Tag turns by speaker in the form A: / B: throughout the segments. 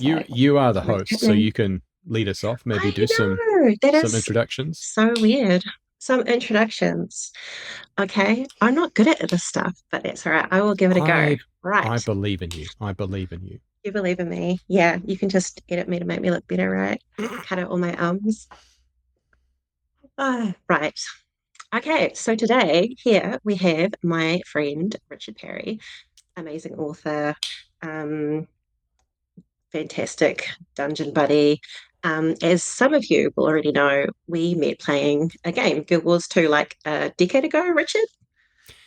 A: you
B: So
A: you are the
B: what's
A: host, so
B: happening?
A: you can lead us off. Maybe
B: I
A: do
B: know that
A: some
B: is
A: introductions.
B: so weird. Some introductions. Okay, I'm not good at this stuff, but that's all right. I will give it a go.
A: I
B: Right.
A: I believe in you. I believe in you.
B: You believe in me? Yeah, you can just edit me to make me look better, right? Cut out all my arms. Right. Okay, so today here we have my friend Richard Parry, amazing author, um, fantastic dungeon buddy. As some of you will already know, we met playing a game, Guild Wars 2, like a decade ago, Richard,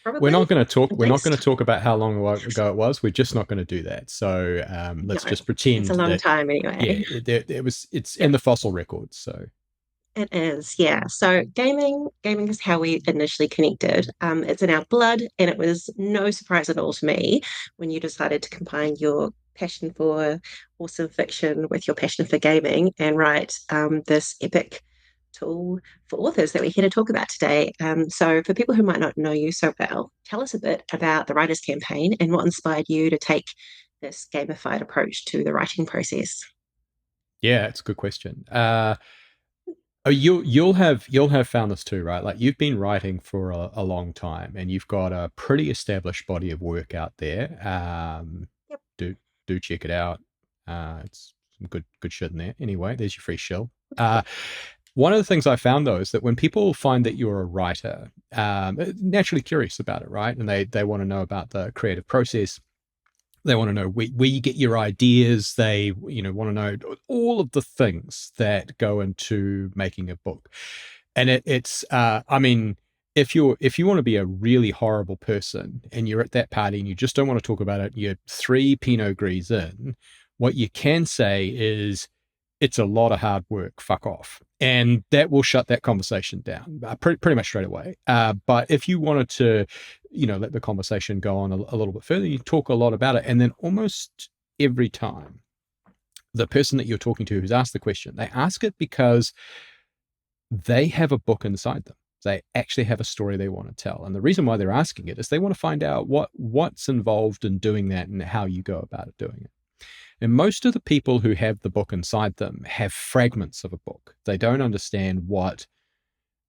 A: We're
B: probably,
A: not going to talk.
B: at
A: We're not going
B: least.
A: to talk about how long ago it was. We're just not going to do that. So
B: No,
A: let's just
B: it's a
A: pretend
B: long
A: that
B: time
A: yeah,
B: anyway.
A: it was. It's
B: Yeah,
A: in the fossil records. So
B: it is. Yeah. So gaming is how we initially connected. It's in our blood, and it was no surprise at all to me when you decided to combine your passion for awesome fiction with your passion for gaming and write this epic tool for authors that we're here to talk about today. So, for people who might not know you so well, tell us a bit about the Writers' Campaign and what inspired you to take this gamified approach to the writing process.
A: yeah, it's a good question. Oh, you'll have found this too, right? Like you've been writing for a long time, and you've got a pretty established body of work out there.
B: Yep.
A: Do do check it out. It's some good shit in there. Anyway, there's your free shill. Uh, One of the things I found though is that when people find that you're a writer, naturally curious about it, right? And they want to know about the creative process. They want to know where you get your ideas. They want to know all of the things that go into making a book. And it's I mean, if you want to be a really horrible person and you're at that party and you just don't want to talk about it, you're three Pinot Gris in. What you can say is it's a lot of hard work. Fuck off. And that will shut that conversation down pretty much straight away. But if you wanted to, let the conversation go on a little bit further, you talk a lot about it. And then almost every time, the person that you're talking to who's asked the question, they ask it because they have a book inside them. They actually have a story they want to tell. And the reason why they're asking it is they want to find out what's involved in doing that and how you go about it doing it. And most of the people who have the book inside them have fragments of a book. They don't understand what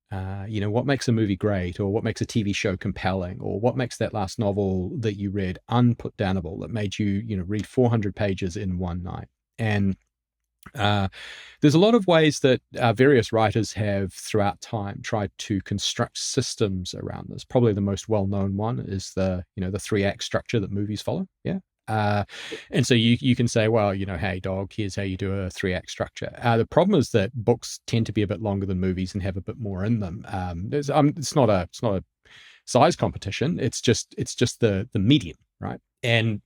A: makes a movie great, or what makes a TV show compelling, or what makes that last novel that you read unputdownable that made you, read 400 pages in one night. And uh, there's a lot of ways that various writers have throughout time tried to construct systems around this. Probably the most well-known one is the three-act structure that movies follow. Yeah. Uh, and so you can say, well, hey, dog, here's how you do a three-act structure. The problem is that books tend to be a bit longer than movies and have a bit more in them. It's not a size competition. It's just the medium, right? And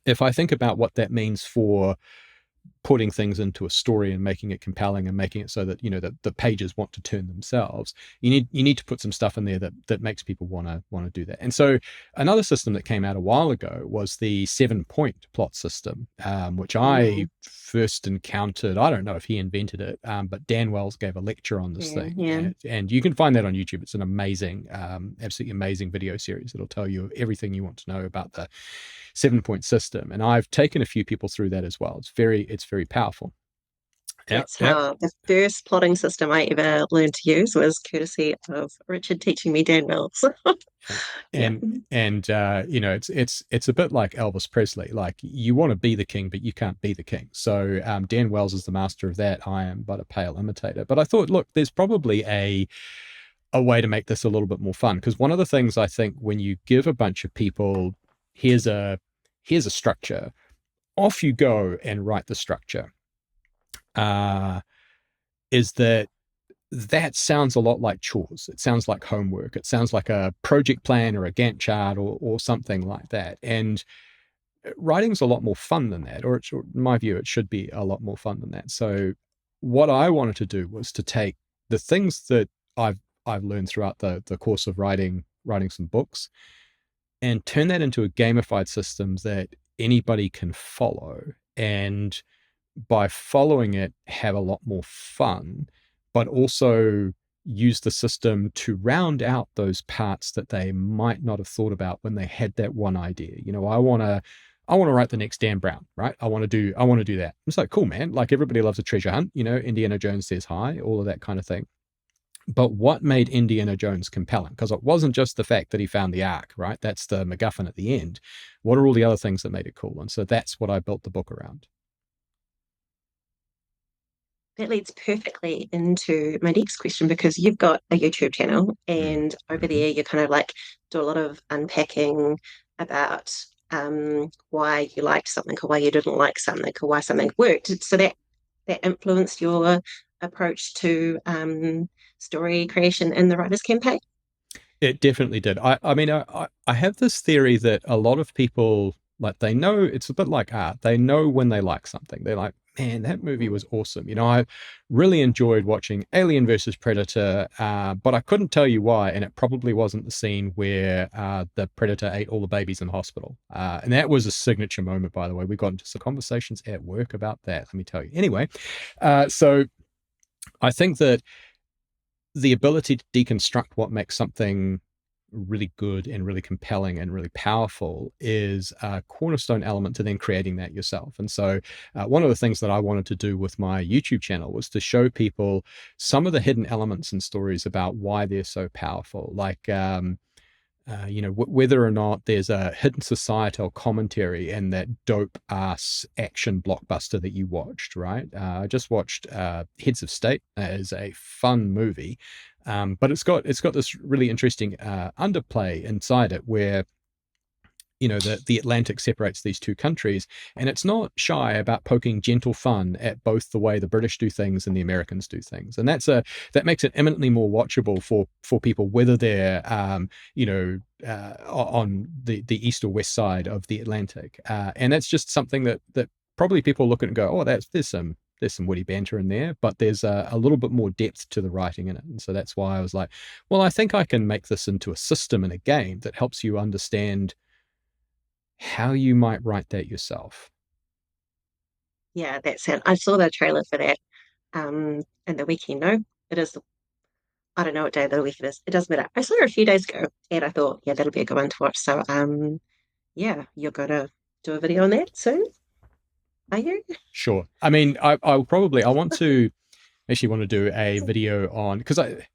A: if I think about what that means for putting things into a story and making it compelling and making it so that the pages want to turn themselves, you need to put some stuff in there that makes people want to do that. And so another system that came out a while ago was the 7 point plot system, which I
B: Mm,
A: first encountered. I don't know if he invented it, but Dan Wells gave a lecture on this
B: yeah,
A: thing,
B: yeah.
A: and you can find that on YouTube. It's an amazing, absolutely amazing video series that'll tell you everything you want to know about the 7 point system. And I've taken a few people through that as well. It's very powerful. Yeah,
B: That's
A: yeah.
B: how the first plotting system I ever learned to use was courtesy of Richard teaching me Dan Mills.
A: Yeah.
B: Yeah,
A: And it's a bit like Elvis Presley. Like you want to be the king, but you can't be the king. So Dan Wells is the master of that. I am but a pale imitator. But I thought, look, there's probably a way to make this a little bit more fun, because one of the things I think when you give a bunch of people here's a here's a structure, off you go and write the structure. Uh, is that sounds a lot like chores. It sounds like homework. It sounds like a project plan or a Gantt chart or something like that. And writing's a lot more fun than that, or in my view, it should be a lot more fun than that. So, what I wanted to do was to take the things that I've learned throughout the course of writing some books and turn that into a gamified system that anybody can follow. And by following it, have a lot more fun, but also use the system to round out those parts that they might not have thought about when they had that one idea. I want to write the next Dan Brown, right? I want to do that. It's like, cool, man. Like everybody loves a treasure hunt, Indiana Jones says hi, all of that kind of thing. But what made Indiana Jones compelling? Because it wasn't just the fact that he found the Ark, right? That's the MacGuffin at the end. What are all the other things that made it cool? And so that's what I built the book around.
B: That leads perfectly into my next question because you've got a YouTube channel, and over
A: Mm-hmm.
B: there you kind of like do a lot of unpacking about why you liked something or why you didn't like something or why something worked. So that influenced your approach to story creation in the Writers' Campaign.
A: It definitely did. I mean, I have this theory that a lot of people, like, they know it's a bit like art. They know when they like something. They're like, man, that movie was awesome. I really enjoyed watching Alien versus Predator, but I couldn't tell you why. And it probably wasn't the scene where the Predator ate all the babies in the hospital. And that was a signature moment, by the way. We got into some conversations at work about that. Let me tell you. Anyway, so I think that the ability to deconstruct what makes something really good and really compelling and really powerful is a cornerstone element to then creating that yourself. And so, one of the things that I wanted to do with my YouTube channel was to show people some of the hidden elements and stories about why they're so powerful. Like, whether or not there's a hidden societal commentary in that dope ass action blockbuster that you watched, right? I just watched Heads of State as a fun movie, but it's got this really interesting underplay inside it where the Atlantic separates these two countries, and it's not shy about poking gentle fun at both the way the British do things and the Americans do things, and that makes it eminently more watchable for people, whether they're on the east or west side of the Atlantic, and that's just something that probably people look at and go, oh, there's some witty banter in there, but there's a little bit more depth to the writing in it. And so that's why I was like, well, I think I can make this into a system in a game that helps you understand how you might write that yourself.
B: Yeah, that's it. I saw the trailer for that in the weekend. No, it is. I don't know what day of the week it is. It doesn't matter. I saw it a few days ago, and I thought, yeah, that'll be a good one to watch. So, yeah, you're gonna do a video on that soon, are you?
A: Sure. I mean, I want to actually want to do a video on, because I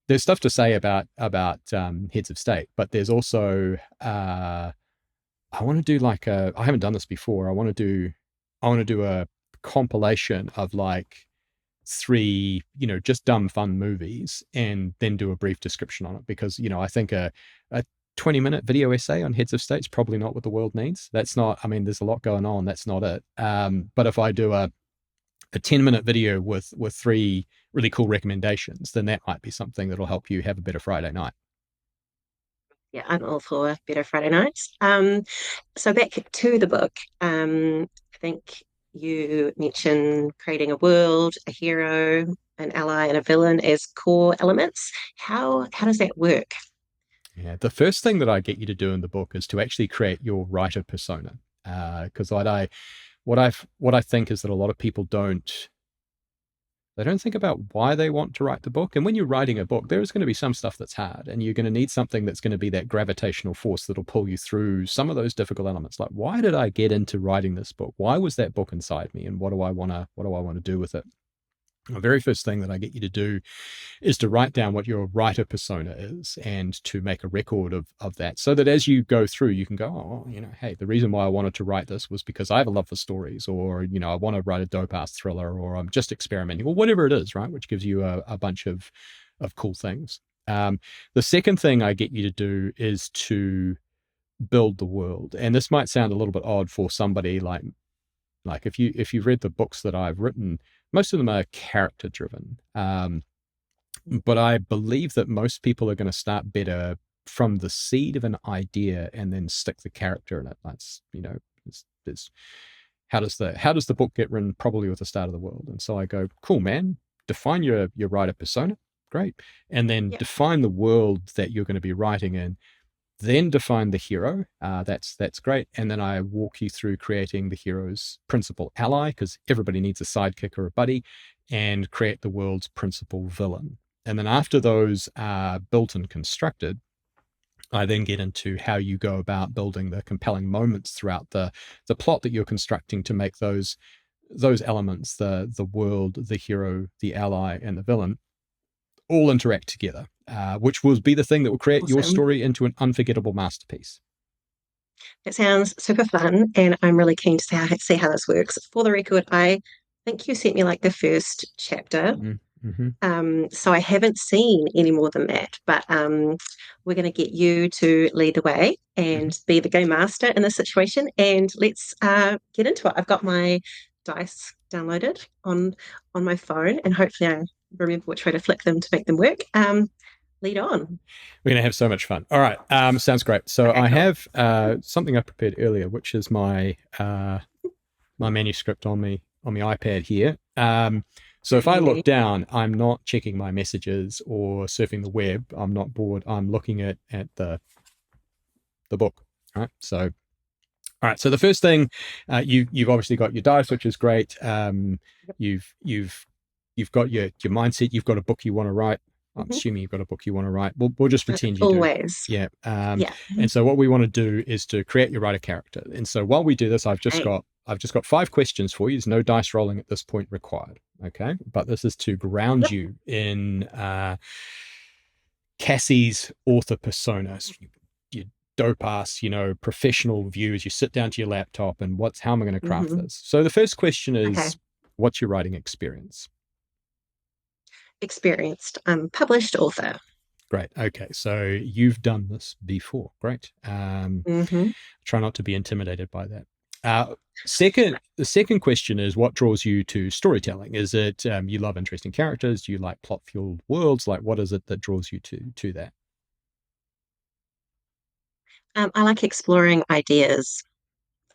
A: there's stuff to say about heads of state, but there's also I want to do like I haven't done this before. I want to do a compilation of like three, just dumb fun movies, and then do a brief description on it, because I think a 20-minute video essay on heads of states probably not what the world needs. That's not, I mean, there's a lot going on. That's not it. But if I do a 10-minute video with three really cool recommendations, then that might be something that'll help you have a better Friday night.
B: Yeah, I'm all for better Friday nights. So back to the book. I think you mentioned creating a world, a hero, an ally, and a villain as core elements. How does that work?
A: Yeah, the first thing that I get you to do in the book is to actually create your writer persona. Because what I think is that a lot of people don't think about why they want to write the book. And when you're writing a book, there is going to be some stuff that's hard, and you're going to need something that's going to be that gravitational force that'll pull you through some of those difficult elements. Like, why did I get into writing this book? Why was that book inside me? And what do I want to do with it? The very first thing that I get you to do is to write down what your writer persona is, and to make a record of that, so that as you go through, you can go, oh, hey, the reason why I wanted to write this was because I have a love for stories, or, I want to write a dope ass thriller, or I'm just experimenting, or whatever it is, right? Which gives you a bunch of cool things. The second thing I get you to do is to build the world. And this might sound a little bit odd for somebody like if you've read the books that I've written, most of them are character driven. But I believe that most people are going to start better from the seed of an idea and then stick the character in it. That's, it's how does the book get written? Probably with the start of the world. And so I go, cool, man, define your writer persona. Great. And then
B: Yeah,
A: define the world that you're going to be writing in, then define the hero. That's great. And then I walk you through creating the hero's principal ally, because everybody needs a sidekick or a buddy, and create the world's principal villain. And then after those are built and constructed, I then get into how you go about building the compelling moments throughout the plot that you're constructing to make those elements, the world, the hero, the ally, and the villain, all interact together, which will be the thing that will create your
B: Awesome.
A: story into an unforgettable masterpiece.
B: It sounds super fun, and I'm really keen to see how this works. For the record, I think you sent me like the first chapter.
A: Mm-hmm.
B: So I haven't seen any more than that, but we're going to get you to lead the way
A: Mm-hmm.
B: and be the game master in this situation. And let's get into it. I've got my dice downloaded on my phone, and hopefully I remember which way to flick them to make them work. Lead on.
A: We're gonna have so much fun. All right, sounds great. So
B: Okay,
A: I
B: cool.
A: have something I prepared earlier, which is my manuscript on the iPad here. So if
B: Very
A: I look
B: handy.
A: down, I'm not checking my messages or surfing the web. I'm not bored. I'm looking at the book. All right. So all right. So the first thing, you've obviously got your dice, which is great.
B: Yep.
A: You've you've got your mindset. You've got a book you want to write. I'm
B: Mhm.
A: assuming you've got a book you want to write. We'll just pretend you do.
B: Always.
A: Yeah.
B: Yeah.
A: And so what we want to do is to create your writer character. And so while we do this,
B: Okay.
A: I've just got 5 questions for you. There's no dice rolling at this point required. Okay. But this is to ground
B: Yep.
A: you in Cassie's author persona. You dope ass, professional views. You sit down to your laptop and how am I going to craft
B: Hmm.
A: this? So the first question
B: Okay.
A: is, what's your writing experience?
B: Experienced. Published author.
A: Great. Okay. So you've done this before. Great.
B: Hmm.
A: Try not to be intimidated by that. The second question is, what draws you to storytelling? Is it you love interesting characters? Do you like plot fueled worlds? Like, what is it that draws you to that?
B: I like exploring ideas,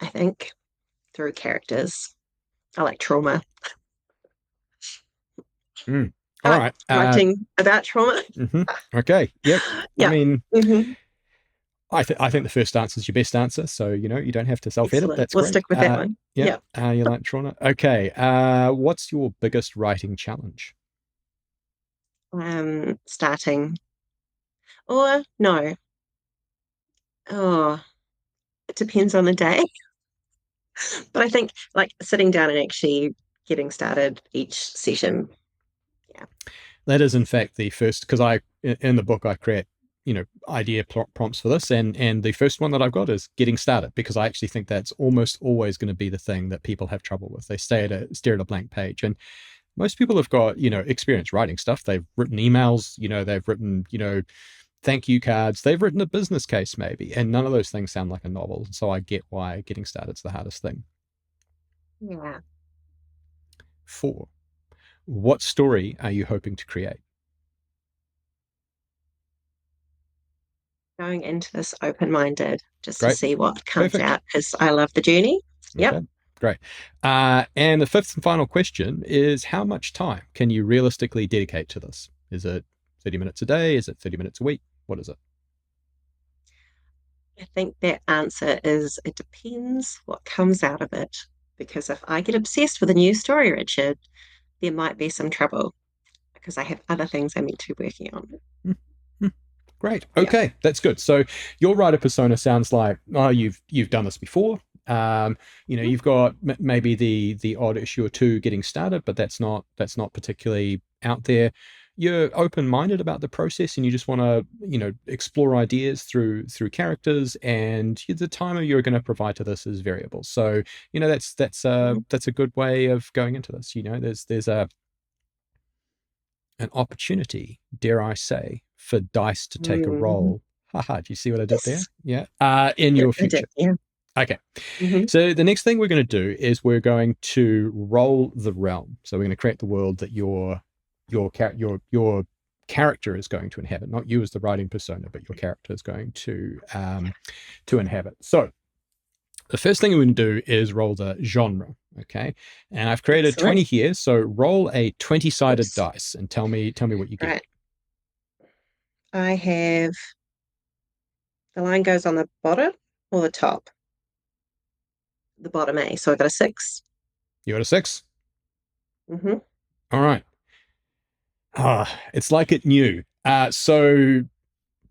B: I think, through characters. I like trauma.
A: Mm.
B: I
A: All
B: like
A: right.
B: writing about trauma.
A: Mhm. Okay. Yep. I
B: Yeah.
A: mean,
B: Hmm.
A: I think the first answer is your best answer. So, you don't have to self edit.
B: Excellent.
A: That's
B: We'll
A: great.
B: stick with that one.
A: Yeah.
B: Yeah.
A: You like Trona? Okay. What's your biggest writing challenge?
B: Starting. Or no. Oh, it depends on the day. But I think like sitting down and actually getting started each session. Yeah.
A: That is, in fact, the first, because in the book, I create, idea prompts for this. And the first one that I've got is getting started, because I actually think that's almost always going to be the thing that people have trouble with. They stare at a blank page. And most people have got, experience writing stuff. They've written emails, they've written, thank you cards. They've written a business case, maybe, and none of those things sound like a novel. So I get why getting started is the hardest thing.
B: Yeah.
A: 4, what story are you hoping to create?
B: Going into this open-minded just to
A: Great.
B: see what comes
A: Perfect.
B: out because I love the journey. Yep.
A: Okay. Great. And the fifth and final question is, how much time can you realistically dedicate to this? Is it 30 minutes a day? Is it 30 minutes a week? What is it?
B: I think that answer is it depends what comes out of it. Because if I get obsessed with a new story, Richard, there might be some trouble because I have other things I'm meant to be working on.
A: Mm-hmm. Great.
B: Yeah.
A: Okay, that's good. So your writer persona sounds like, oh, you've done this before. You've got maybe the odd issue or two getting started, but that's not particularly out there. You're open minded about the process, and you just want to explore ideas through characters, and the timer you're going to provide to this is variable. So
B: Mhm.
A: that's a good way of going into this. There's an opportunity, dare I say, for dice to take a
B: Mhm.
A: role. Haha, do you see what I did there?
B: Yes.
A: Yeah. In
B: Yep,
A: your
B: I did.
A: future.
B: Yeah.
A: Okay.
B: Hmm.
A: So the next thing we're going to do is we're going to roll the realm. So we're going to create the world that your character is going to inhabit, not you as the writing persona, but your character is going to inhabit. So the first thing we're going to do is roll the genre. Okay. And I've created
B: Excellent.
A: 20 here. So roll a 20-sided
B: Oops.
A: dice and tell me what you get.
B: Right. I have the line goes on the bottom or the top? The bottom A. So I got a 6.
A: You got a 6?
B: Hmm.
A: All right. It's like it new. So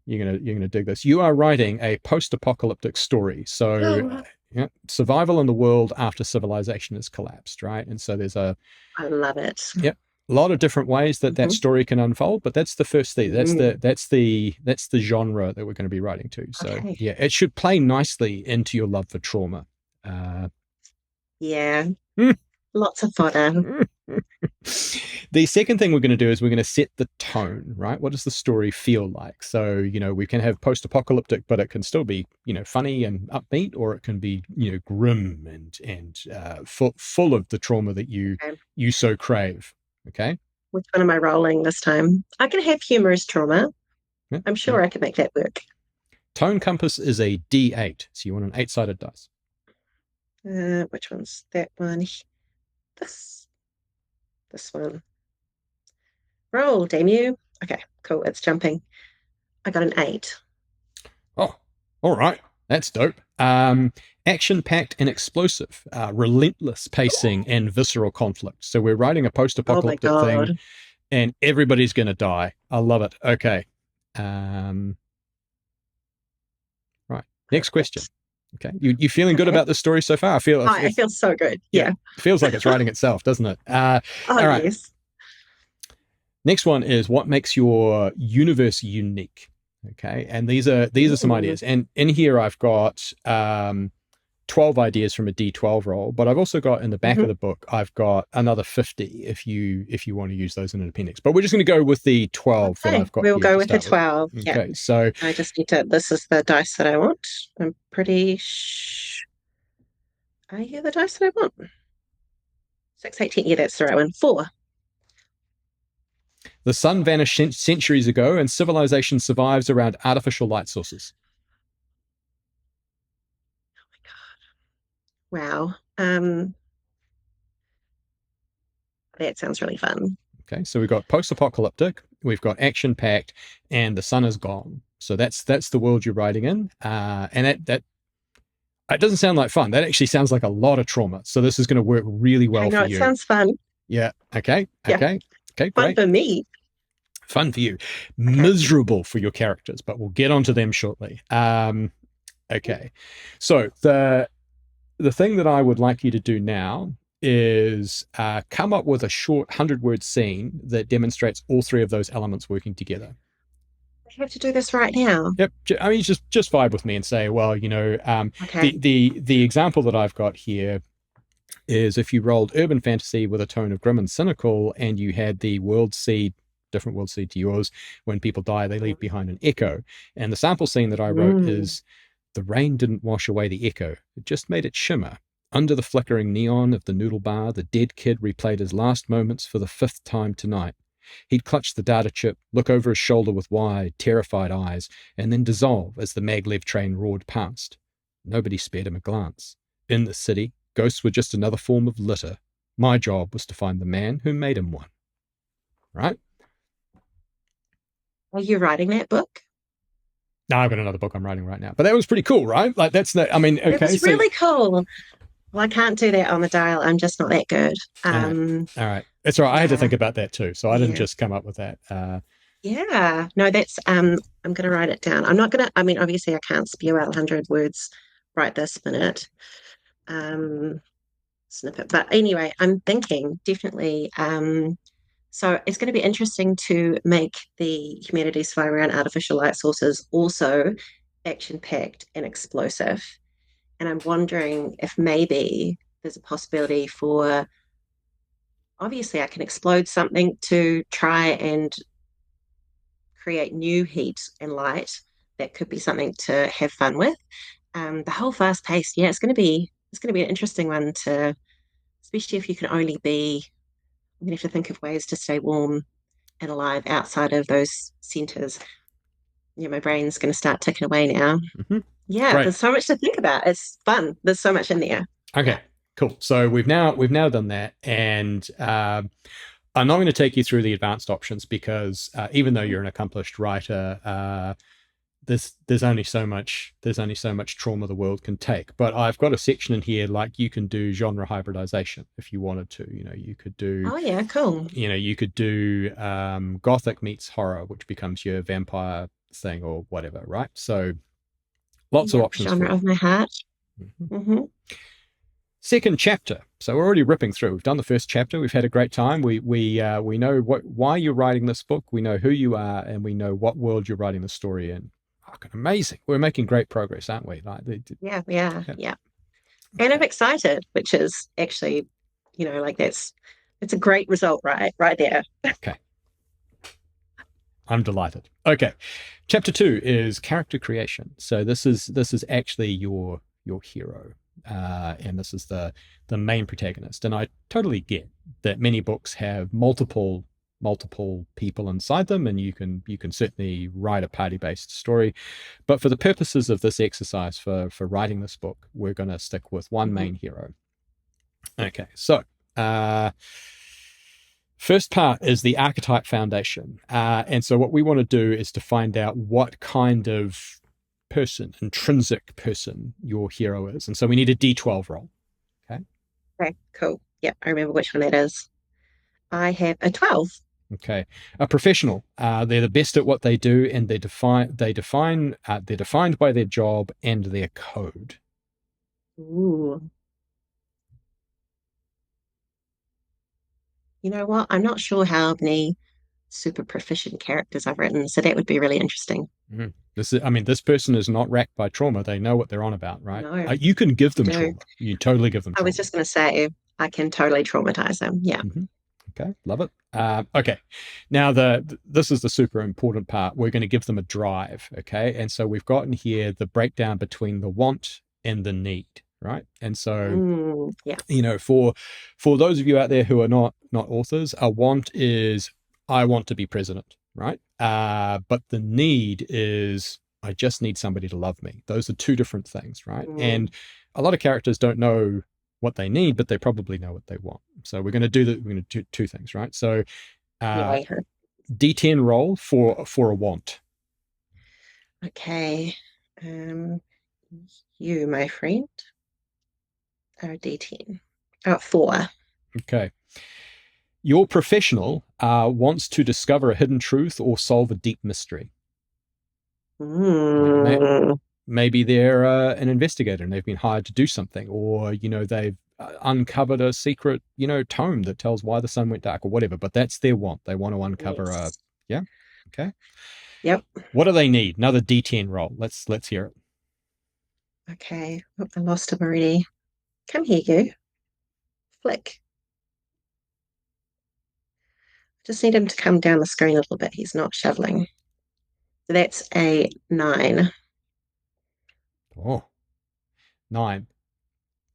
A: you're gonna dig this. You are writing a post-apocalyptic story. So
B: Oh,
A: yeah, survival in the world after civilization has collapsed, right? And so there's a
B: I love it.
A: yep, a lot of different ways that that
B: Mhm.
A: story can unfold, but that's the first thing. That's
B: Mm,
A: the genre that we're going to be writing to. So
B: okay.
A: yeah, it should play nicely into your love for trauma. Uh,
B: Yeah. Lots of fodder.
A: the second thing we're going to do is we're going to set the tone, right? What does the story feel like? So, we can have post-apocalyptic, but it can still be, funny and upbeat, or it can be, grim and full of the trauma that you
B: Okay.
A: you so crave. Okay.
B: Which one am I rolling this time? I can have humorous trauma.
A: Yeah.
B: I'm
A: Yeah.
B: sure I can make that work.
A: Tone compass is a D8, so you want an eight-sided dice.
B: Which one's that one? This this one. Roll, damn you. Okay, cool. It's jumping. I got an 8.
A: Oh, all right. That's dope. Action packed and explosive, relentless pacing and visceral conflict. So we're writing a post
B: Oh my
A: apocalyptic thing
B: God.
A: and everybody's going to die. I love it. Okay. Um, right. Next question.
B: Perfect.
A: Okay. You feeling good
B: Okay.
A: about the story so far? I feel
B: Oh, it feels so good.
A: yeah,
B: Yeah.
A: it feels like it's writing itself, doesn't it?
B: Oh,
A: All right.
B: yes.
A: Next one is what makes your universe unique. Okay, and these are some
B: Ooh,
A: ideas, and in here I've got 12 ideas from a D12 roll, but I've also got in the back
B: mhm.
A: of the book I've got another 50 if you want to use those in an appendix. But we're just going to go with the 12 that
B: Okay,
A: I've got
B: we'll
A: here
B: go
A: to
B: with the
A: start with.
B: 12. Yeah.
A: Okay, so
B: I just need to, this is the dice that I want. I'm pretty are you the dice that I want? 6, 18. Yeah, that's the right one. 4.
A: the sun vanished centuries ago, and civilization survives around artificial light sources.
B: Wow. That sounds really fun.
A: Okay, so we've got post-apocalyptic, we've got action-packed, and the sun is gone. So that's the world you're writing in, and that it doesn't sound like fun. That actually sounds like a lot of trauma. So this is going to work really
B: I
A: well
B: know
A: for
B: it
A: you.
B: sounds fun.
A: Yeah. Okay.
B: Yeah,
A: Okay. Okay.
B: fun
A: Great.
B: for me.
A: Fun for you.
B: Okay.
A: Miserable for your characters, but we'll get onto them shortly. Okay. So the thing that I would like you to do now is come up with a short 100-word scene that demonstrates all three of those elements working together.
B: I have to do this right now.
A: Yep. I mean, just vibe with me and say, well,
B: Okay.
A: the example that I've got here is if you rolled urban fantasy with a tone of grim and cynical, and you had the world seed, different world seed to yours. When people die, they leave behind an echo. And the sample scene that I wrote
B: Mm.
A: is the rain didn't wash away the echo; it just made it shimmer. Under the flickering neon of the noodle bar, the dead kid replayed his last moments for the fifth time tonight. He'd clutch the data chip, look over his shoulder with wide, terrified eyes, and then dissolve as the maglev train roared past. Nobody spared him a glance. In the city, ghosts were just another form of litter. My job was to find the man who made him one. Right?
B: Are you writing that book?
A: Now I've got another book I'm writing right now. But that was pretty cool, right? Like that's the I mean,
B: It
A: okay,
B: was
A: so
B: really cool. Well, I can't do that on the dial. I'm just not that good.
A: all right. All right. It's all right. I had to
B: Yeah.
A: think about that too. So I didn't
B: Yeah.
A: just come up with that.
B: Yeah. No, that's I'm gonna write it down. I'm not gonna I mean, obviously I can't spew out 100 words right this minute. Um snippet. But anyway, I'm thinking definitely so it's going to be interesting to make the humanities fire around artificial light sources also action packed and explosive. And I'm wondering if maybe there's a possibility for obviously I can explode something to try and create new heat and light. That could be something to have fun with. The whole fast paced, yeah, it's gonna be an interesting one to, especially if you can only be. I'm gonna have to think of ways to stay warm and alive outside of those centers. Yeah, my brain's gonna start ticking away now.
A: mhm.
B: Yeah,
A: Great.
B: there's so much to think about. It's fun. There's so much in there. Yeah.
A: Okay. Cool. So we've now done that, and I'm not going to take you through the advanced options because even though you're an accomplished writer, there's only so much trauma the world can take. But I've got a section in here like you can do genre hybridization if you wanted to. You could do
B: Oh yeah, cool.
A: you could do gothic meets horror, which becomes your vampire thing or whatever, right? So lots of
B: Yep,
A: options for
B: genre
A: you.
B: of my heart.
A: Mhm.
B: Hmm.
A: Second chapter. So we're already ripping through. We've done the first chapter. We've had a great time. We know why you're writing this book. We know who you are, and we know what world you're writing the story in. Fucking amazing. We're making great progress, aren't we? Like,
B: Yeah, yeah,
A: yeah.
B: yeah. And I'm
A: Okay.
B: excited, which is actually, like it's a great result, right? Right there.
A: Okay. I'm delighted. Okay. Chapter 2 is character creation. So this is actually your hero. And this is the main protagonist. And I totally get that many books have multiple people inside them, and you can certainly write a party-based story. But for the purposes of this exercise, for writing this book, we're gonna stick with one
B: Hmm.
A: main hero. Okay, so uh first part is the archetype foundation. And so, what we want to do is to find out what kind of person, intrinsic person, your hero is. And so, we need a D12 roll. Okay.
B: Okay, cool. Yep, I remember which one that is. I have a 12.
A: Okay. A professional. They're the best at what they do, and they're defined by their job and their code.
B: Ooh. You know what? I'm not sure how many super proficient characters I've written, so that would be really interesting.
A: Mhm. This person is not racked by trauma. They know what they're on about, right?
B: No,
A: You can give
B: I
A: them
B: do.
A: trauma. You totally give them
B: I was
A: trauma.
B: just going to say, I can totally traumatize them. Yeah.
A: Mhm. Okay, love it. Okay, now this is the super important part. We're going to give them a drive. Okay, and so we've gotten here the breakdown between the want and the need, right? And so
B: Yeah.
A: for those of you out there who are not authors, a want is I want to be president, right? But the need is I just need somebody to love me. Those are two different things, right?
B: Mm,
A: And a lot of characters don't know what they need, but they probably know what they want. So we're going to do two things, right? So uh,
B: yeah.
A: D10 roll for a want.
B: Okay. Um, you, my friend, are a D10. Oh, 4.
A: Okay. Your professional wants to discover a hidden truth or solve a deep mystery. You know,
B: Mm,
A: maybe they're an investigator and they've been hired to do something, or they've uncovered a secret tome that tells why the sun went dark or whatever. But that's their want. They want to uncover a
B: yes.
A: yeah. Okay.
B: Yep.
A: What do they need? Another D10 roll. Let's hear it.
B: Okay. Oh, I lost him already. Come here, you. Flick. Just need him to come down the screen a little bit. He's not shoveling. So that's a 9.
A: Oh, 9.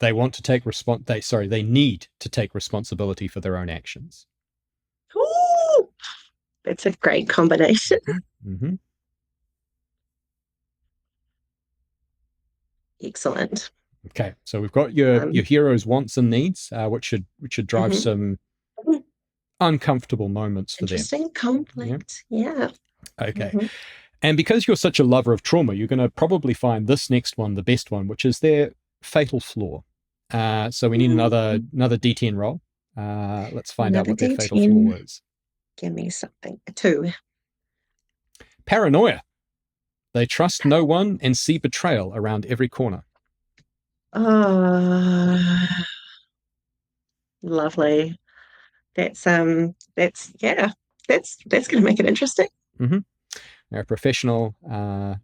A: They want to take they need to take responsibility for their own actions.
B: Ooh, that's a great combination.
A: Mm-hmm.
B: Excellent.
A: Okay, so we've got your
B: Um,
A: hero's wants and needs, which should drive
B: mhm.
A: some uncomfortable moments for them.
B: Interesting
A: Yeah.
B: conflict. Yeah.
A: Okay.
B: Hmm.
A: And because you're such a lover of trauma, you're going to probably find this next one the best one, which is their fatal flaw. So we need another D10 roll. Let's find out
B: Another
A: what their fatal flaw
B: D10.
A: is.
B: Give me something. A 2.
A: Paranoia. They trust no one and see betrayal around every corner.
B: Oh, lovely. That's yeah. That's gonna make it interesting.
A: Mm-hmm. They're a professional, and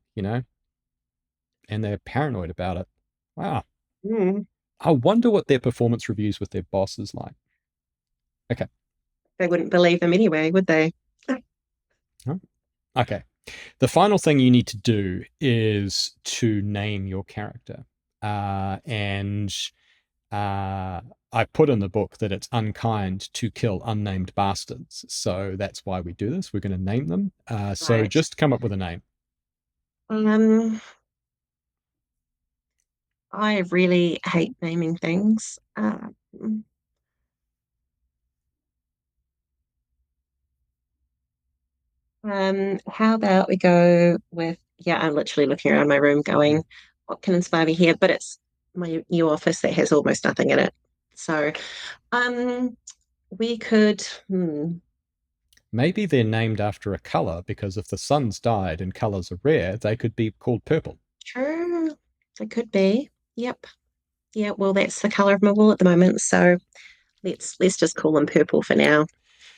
A: they're paranoid about it. Wow.
B: Mm.
A: I wonder what their performance reviews with their boss is like. Okay.
B: They wouldn't believe them anyway, would they?
A: Oh, okay. The final thing you need to do is to name your character. And I put in the book that it's unkind to kill unnamed bastards. So that's why we do this. We're going to name them. So
B: Right.
A: just come up with a name.
B: Um, I really hate naming things. How about we go with, yeah, I'm literally looking around my room
A: Hmm.
B: going, what can inspire me here? But it's my new office that has almost nothing in it. So, um, we could,
A: Maybe they're named after a color because if the sun's died and colors are rare, they could be called purple.
B: True. It could be. Yep. Yeah, well, that's the color of my wool at the moment, so let's just call them purple for now.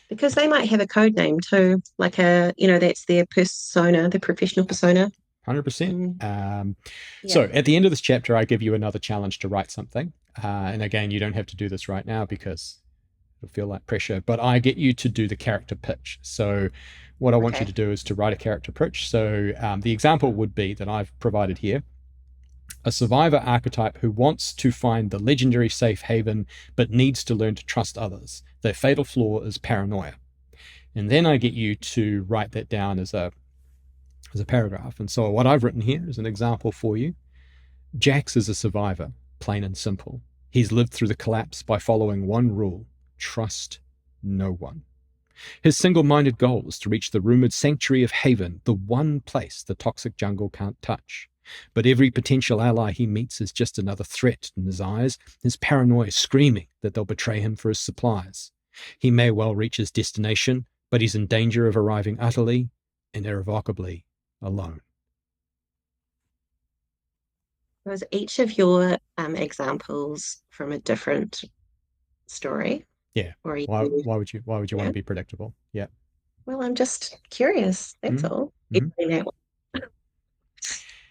B: Because they might have a code name too, like that's their persona, their professional persona.
A: 100%.
B: Mm,
A: So
B: yeah.
A: at the end of this chapter, I give you another challenge to write something. And again, you don't have to do this right now because it'll feel like pressure, but I get you to do the character pitch. So what I want you
B: Okay.
A: to do is to write a character pitch. So the example would be that I've provided here a survivor archetype who wants to find the legendary safe haven but needs to learn to trust others. Their fatal flaw is paranoia. And then I get you to write that down as a paragraph. And so what I've written here is an example for you. Jax is a survivor, plain and simple. He's lived through the collapse by following one rule: trust no one. His single minded goal is to reach the rumored sanctuary of Haven, the one place the toxic jungle can't touch. But every potential ally he meets is just another threat in his eyes, his paranoia screaming that they'll betray him for his supplies. He may well reach his destination, but he's in danger of arriving utterly and irrevocably alone.
B: Was each of your examples from a different story?
A: Yeah.
B: Or are
A: Why
B: you,
A: why would you why would you want
B: yeah?
A: to be predictable? Yeah.
B: Well, I'm just curious. That's
A: Mm-hmm.
B: all.
A: Mm-hmm.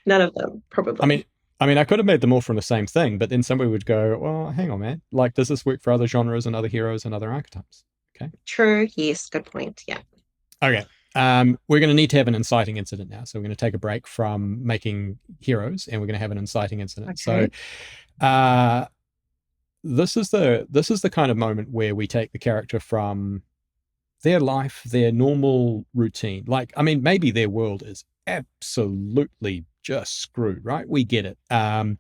B: None of them,
A: I mean,
B: probably.
A: I could have made them all from the same thing, but then somebody would go, "Well, hang on, man. Like, does this work for other genres and other heroes and other archetypes?" Okay.
B: True. Yes. Good point. Yeah.
A: Okay. We're going to need to have an inciting incident now. So we're going to take a break from making heroes, and we're going to have an inciting incident. So,
B: Okay.
A: uh, this is the kind of moment where we take the character from their life, their normal routine. Like, I mean, maybe their world is absolutely just screwed, right? We get it.
B: It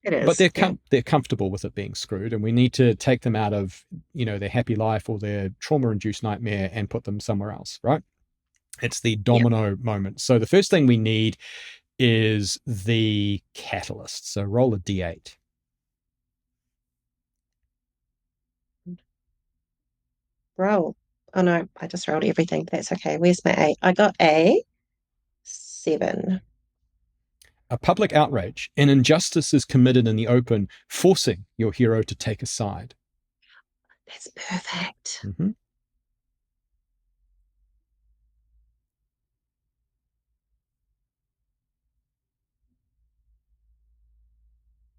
A: But
B: is. Yeah.
A: they're comfortable with it being screwed, and we need to take them out of their happy life or their trauma-induced nightmare and put them somewhere else, right? It's the
B: Yeah.
A: domino moment. So the first thing we need is the catalyst. So roll a d8.
B: Roll. Oh no, I just rolled everything. That's okay. Where's my A? I got A 7.
A: A public outrage. An injustice is committed in the open, forcing your hero to take a side.
B: That's perfect.
A: Mm-hmm.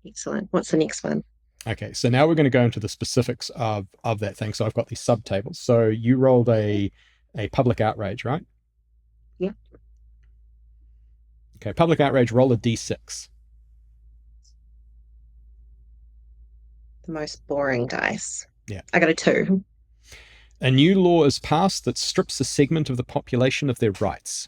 B: Excellent. What's the next one?
A: Okay, so now we're going to go into the specifics of that thing. So I've got these subtables. So you rolled a public outrage, right?
B: Yeah.
A: Okay, public outrage. Roll a d6.
B: The most boring dice.
A: Yeah.
B: I got a 2.
A: A new law is passed that strips a segment of the population of their rights.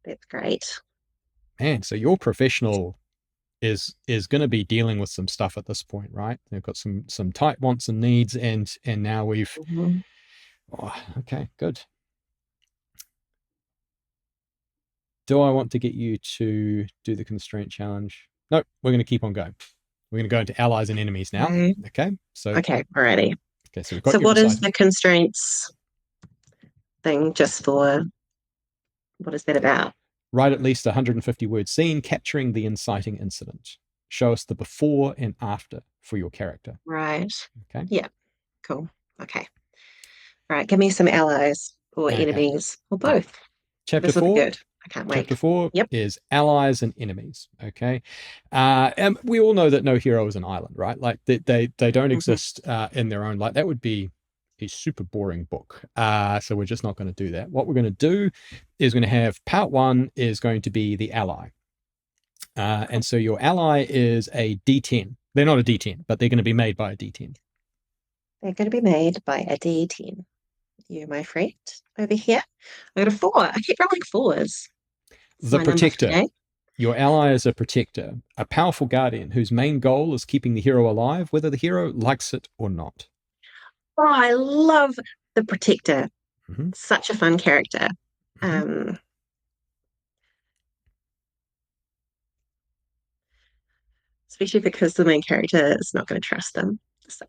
B: That's great.
A: Man, so your professional is going to be dealing with some stuff at this point, right? They've got some tight wants and needs, and now we've.
B: Mhm.
A: Oh, okay, good. Do I want to get you to do the constraint challenge? Nope, we're going to keep on going. We're going to go into allies and enemies now.
B: Okay.
A: Okay, so
B: Okay. Alrighty.
A: okay, so we've got
B: So
A: your
B: what is
A: recital.
B: the constraints thing just for what is that about?
A: Write at least 150 word scene capturing the inciting incident. Show us the before and after for your character.
B: Right.
A: Okay.
B: Yeah. Cool. Okay. All right. Give me some allies or
A: Okay.
B: enemies or
A: Yeah.
B: both.
A: Chapter
B: This will be
A: four.
B: good. I can't
A: Chapter
B: wait.
A: 4
B: Yep.
A: is allies and enemies. Okay, and we all know that no hero is an island, right? Like they don't
B: Mhm.
A: exist in their own. Like that would be a super boring book. So we're just not going to do that. What we're going to do is going to have part one is going to be the ally, and so your ally is a D10. They're not a D10, but they're going to be made by a D10.
B: They're going to be made by a D10. You, my friend, over here. I got a 4. I keep rolling 4s. It's
A: The
B: my number for
A: protector.
B: today.
A: Your ally is a protector, a powerful guardian whose main goal is keeping the hero alive, whether the hero likes it or not.
B: Oh, I love the Protector.
A: Mm-hmm.
B: Such a fun character.
A: Mm-hmm.
B: especially because the main character is not going to trust them. So,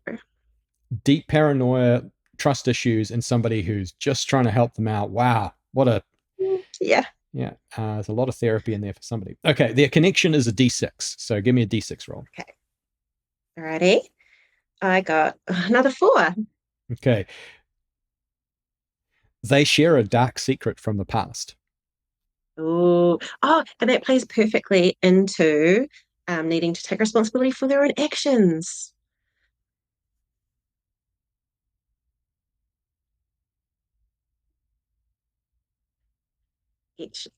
A: Deep paranoia, trust issues, and somebody who's just trying to help them out. Wow, what a
B: yeah.
A: yeah. There's a lot of therapy in there for somebody. Okay, their connection is a D6. So give me a D6 roll.
B: Okay. Alrighty. I got another four.
A: Okay, they share a dark secret from the past.
B: Oh, and that plays perfectly into needing to take responsibility for their own actions.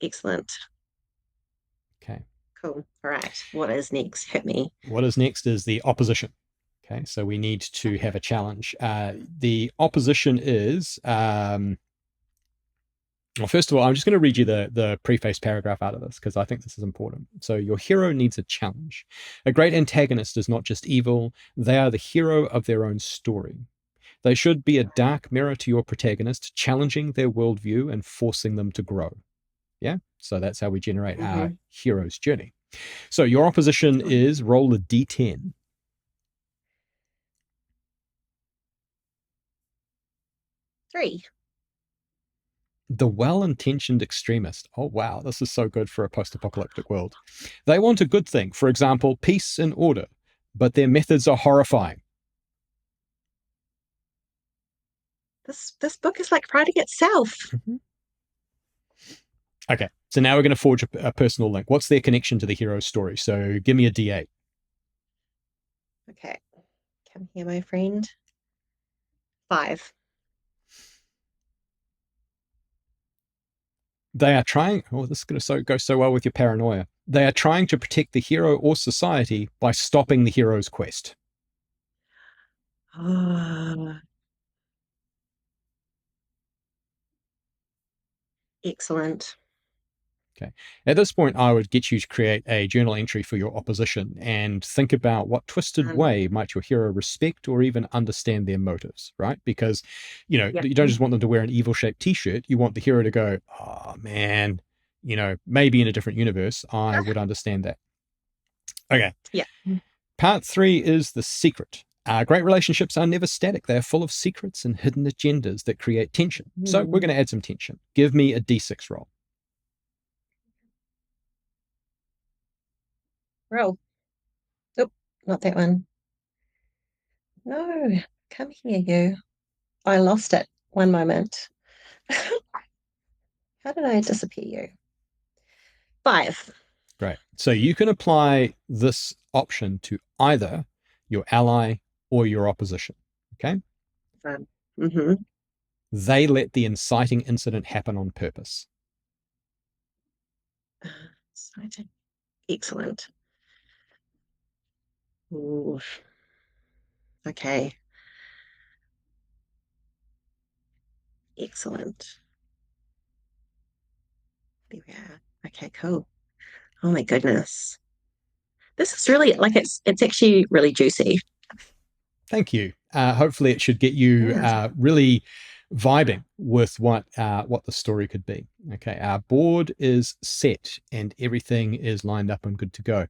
B: Excellent.
A: Okay.
B: Cool. All right. What is next? Hit me.
A: What is next is the opposition. Okay, so we need to have a challenge. The opposition is, well, first of all, I'm just going to read you the preface paragraph out of this because I think this is important. So, your hero needs a challenge. A great antagonist is not just evil, they are the hero of their own story. They should be a dark mirror to your protagonist, challenging their worldview and forcing them to grow. Yeah, so that's how we generate our
B: Mm-hmm.
A: hero's journey. So, your opposition
B: Excellent.
A: is roll a d10.
B: 3.
A: The well intentioned extremist. Oh, wow, this is so good for a post apocalyptic world. They want a good thing, for example, peace and order, but their methods are horrifying.
B: This book is like writing itself.
A: Mm-hmm. Okay, so now we're going to forge a personal link. What's their connection to the hero's story? So give me a d8.
B: Okay. Come here, my friend. 5.
A: They are trying, oh, this is going to go so well with your paranoia. They are trying to protect the hero or society by stopping the hero's quest.
B: Oh, excellent.
A: Okay. At this point, I would get you to create a journal entry for your opposition and think about what twisted
B: Um,
A: way might your hero respect or even understand their motives, right? Because,
B: yeah.
A: you don't just want them to wear an evil shaped t shirt. You want the hero to go, oh, man, maybe in a different universe, I would understand that. Okay.
B: Yeah.
A: Part 3 is the secret. Great relationships are never static. They are full of secrets and hidden agendas that create tension. So we're
B: Mm.
A: going to add some tension. Give me a d6 roll.
B: Roll. Oh, not that one. No, come here, you. I lost it. One moment. How did I disappear you? 5.
A: Great. So you can apply this option to either your ally or your opposition. Okay.
B: Mm-hmm.
A: They let the inciting incident happen on purpose.
B: Excellent. Ooh, okay. Excellent. There we are. Okay, cool. Oh my goodness. This is really like it's actually really juicy.
A: Thank you. Hopefully, it should get you
B: Yeah.
A: really vibing with what the story could be. Okay, our board is set and everything is lined up and good to go.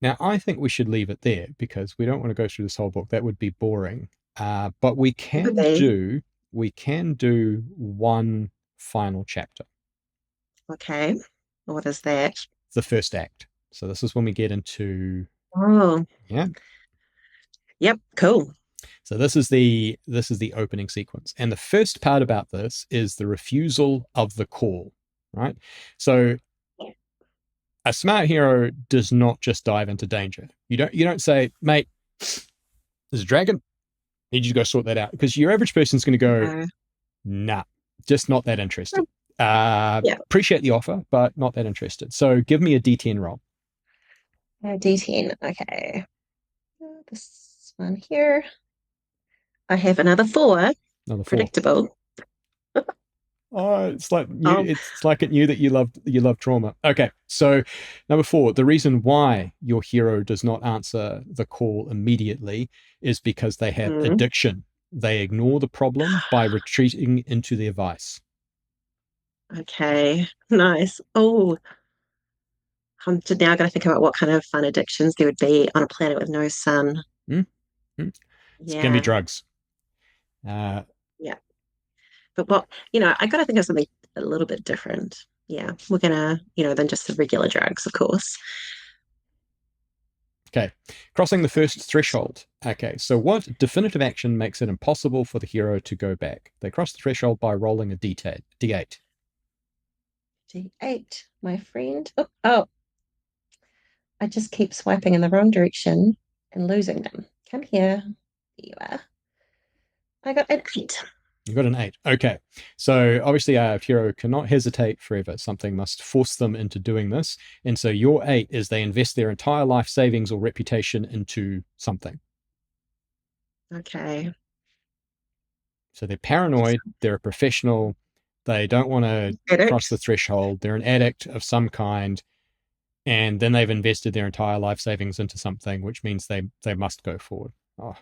A: Now, I think we should leave it there because we don't want to go through this whole book. That would be boring. But
B: Okay.
A: we can do one final chapter,
B: Okay. What is that?
A: the first act. So this is when we get into
B: Oh,
A: yeah.
B: yep, cool.
A: So this is the opening sequence, and the first part about this is the refusal of the call. Right. So a smart hero does not just dive into danger. You don't say, mate, there's a dragon. Need you to go sort that out because your average person's going to go,
B: Uh,
A: nah, just not that interested.
B: yeah.
A: Appreciate the offer, but not that interested. So give me a D10 roll.
B: D10. Okay. This one here. I have another 4.
A: Another 4.
B: Predictable.
A: Oh, it's like new.
B: Oh,
A: It's like it knew that you love trauma. Okay, so number 4, the reason why your hero does not answer the call immediately is because they have
B: mm.
A: addiction. They ignore the problem by retreating into their vice.
B: Okay. Nice. Oh, I'm just now going to think about what kind of fun addictions there would be on a planet with no sun.
A: Mm, mm. It's going to be
B: Yeah,
A: drugs. Uh,
B: yeah. But I got to think of something a little bit different. Yeah, we're gonna, than just the regular drugs, of course.
A: okay. Crossing the first threshold. Okay. So, what definitive action makes it impossible for the hero to go back? They cross the threshold by rolling a D8.
B: D8, my friend. Oh, I just keep swiping in the wrong direction and losing them. Come here. There you are. I got an 8.
A: You've got an 8. Okay. So obviously our hero cannot hesitate forever. Something must force them into doing this. And so your 8 is they invest their entire life savings or reputation into something.
B: Okay.
A: So they're paranoid, they're a professional, they don't want to cross the
B: Addict.
A: threshold, they're an addict of some kind, and then they've invested their entire life savings into something, which means they must go forward. Oh,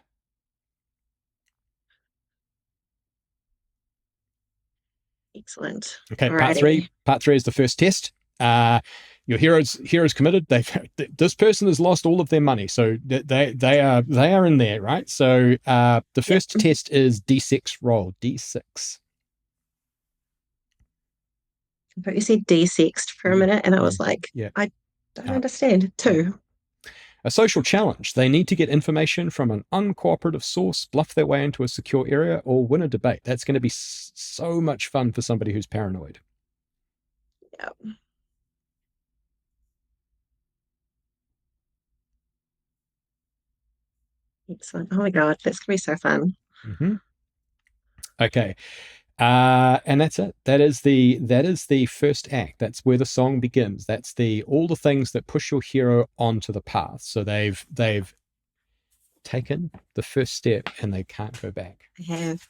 B: Excellent.
A: okay, part
B: Alrighty.
A: three. Part three is the first test. Your hero's committed. This person has lost all of their money, so they are in there, right? So the
B: Yep.
A: first test is D6 roll. D6.
B: But you said desexed for a
A: Mm,
B: minute, and I was
A: mm,
B: like,
A: yeah.
B: I don't
A: Uh,
B: understand.
A: mm.
B: 2.
A: A social challenge. They need to get information from an uncooperative source, bluff their way into a secure area, or win a debate. That's going to be so much fun for somebody who's paranoid.
B: Yep. Excellent. Oh my God, that's gonna be so fun.
A: Mm-hmm. Okay. And that's it. That is the first act. That's where the song begins. That's the all the things that push your hero onto the path. So they've taken the first step and they can't go back.
B: I have.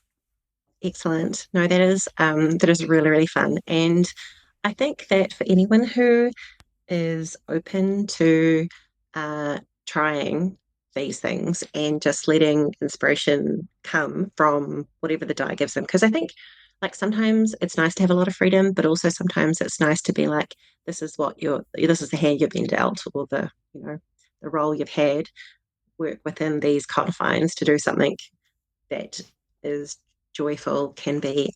B: Excellent. No, that is really, really fun. And I think that for anyone who is open to trying these things and just letting inspiration come from whatever the die gives them. Because I think, like, sometimes it's nice to have a lot of freedom, but also sometimes it's nice to be like, this is the hand you've been dealt, or the role you've had. Work within these confines to do something that is joyful, can be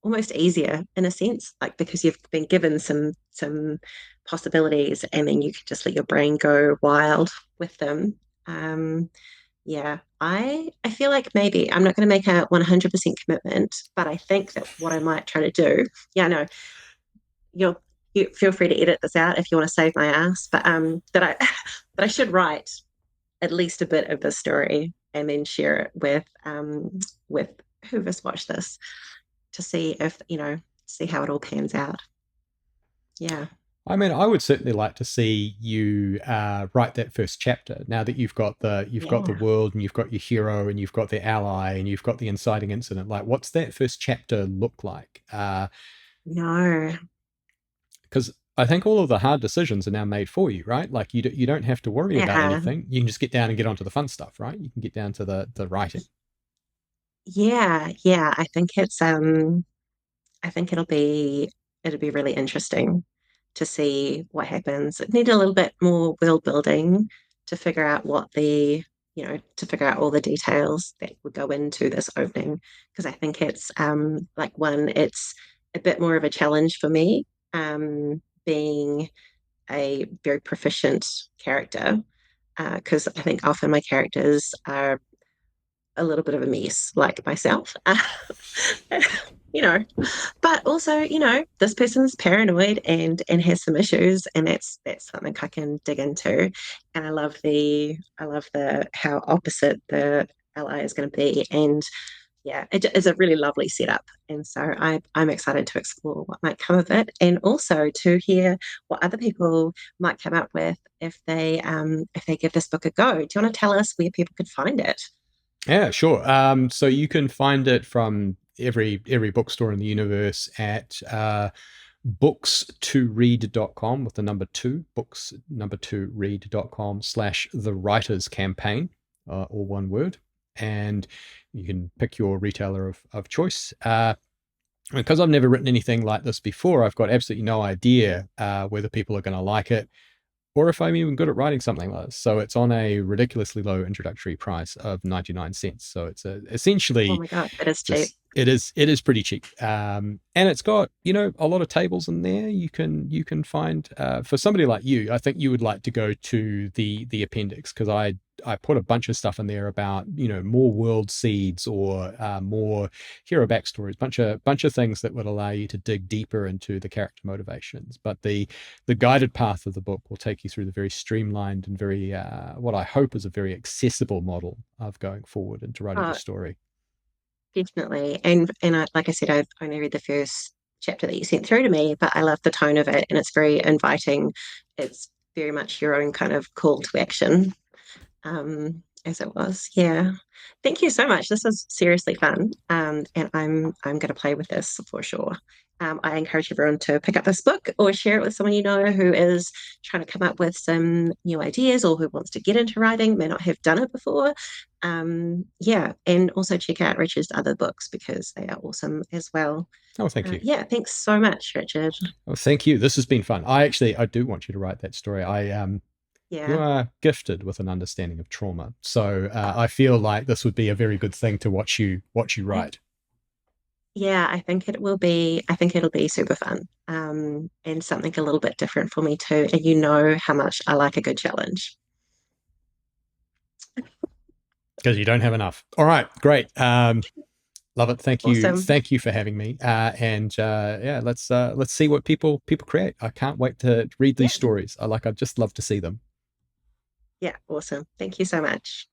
B: almost easier in a sense, like because you've been given some possibilities, and then you can just let your brain go wild with them. Um, yeah, I feel like maybe I'm not going to make a 100% commitment, but I think that what I might try to do, yeah, no, you feel free to edit this out if you want to save my ass, but that I that I should write at least a bit of the story and then share it with whoever's watched this to see if see how it all pans out. Yeah,
A: I mean, I would certainly like to see you write that first chapter. Now that you've got the
B: yeah.
A: world and you've got your hero and you've got the ally and you've got the inciting incident. Like, what's that first chapter look like?
B: No,
A: Because I think all of the hard decisions are now made for you, right? Like you don't have to worry about
B: yeah,
A: anything. You can just get down and get onto the fun stuff, right? You can get down to the writing.
B: yeah. I think it'll be really interesting to see what happens. It needed a little bit more world building to figure out to figure out all the details that would go into this opening. Because I think it's it's a bit more of a challenge for me, being a very proficient character. Because I think often my characters are a little bit of a mess, like myself. you know, but also, this person's paranoid and has some issues, and that's something I can dig into. And I love the how opposite the ally is going to be, and yeah, it is a really lovely setup. And so I'm excited to explore what might come of it, and also to hear what other people might come up with if they give this book a go. Do you want to tell us where people could find it?
A: Yeah, sure. So you can find it from every bookstore in the universe at books2read.com with the number two, books number two read.com/ the writers campaign, all one word. And you can pick your retailer of choice. because I've never written anything like this before, I've got absolutely no idea whether people are going to like it or if I'm even good at writing something like this. So it's on a ridiculously low introductory price of 99 cents. So it's
B: Oh
A: essentially
B: my God, that is cheap.
A: this. It is pretty cheap, and it's got a lot of tables in there. You can find for somebody like you. I think you would like to go to the appendix because I put a bunch of stuff in there about more world seeds or more hero backstories, bunch of things that would allow you to dig deeper into the character motivations. But the guided path of the book will take you through the very streamlined and very what I hope is a very accessible model of going forward into writing your
B: Oh,
A: story.
B: definitely. And like I said, I've only read the first chapter that you sent through to me, but I love the tone of it, and it's very inviting. It's very much your own kind of call to action, as it was. Yeah. Thank you so much. This was seriously fun. And I'm going to play with this for sure. I encourage everyone to pick up this book or share it with someone you know who is trying to come up with some new ideas or who wants to get into writing, may not have done it before. Yeah, and also check out Richard's other books because they are awesome as well.
A: Oh, thank you.
B: Yeah, thanks so much, Richard.
A: Oh, thank you. This has been fun. I do want you to write that story. You
B: Yeah.
A: are gifted with an understanding of trauma, so I feel like this would be a very good thing to watch you write.
B: Yeah, I think it will be. I think it'll be super fun, and something a little bit different for me too. And you know how much I like a good challenge.
A: Because you don't have enough. All right, great. Love it.
B: Awesome.
A: Thank you for having me. And yeah, let's see what people create. I can't wait to read
B: Yeah,
A: these stories. I'd just love to see them.
B: yeah, awesome. Thank you so much.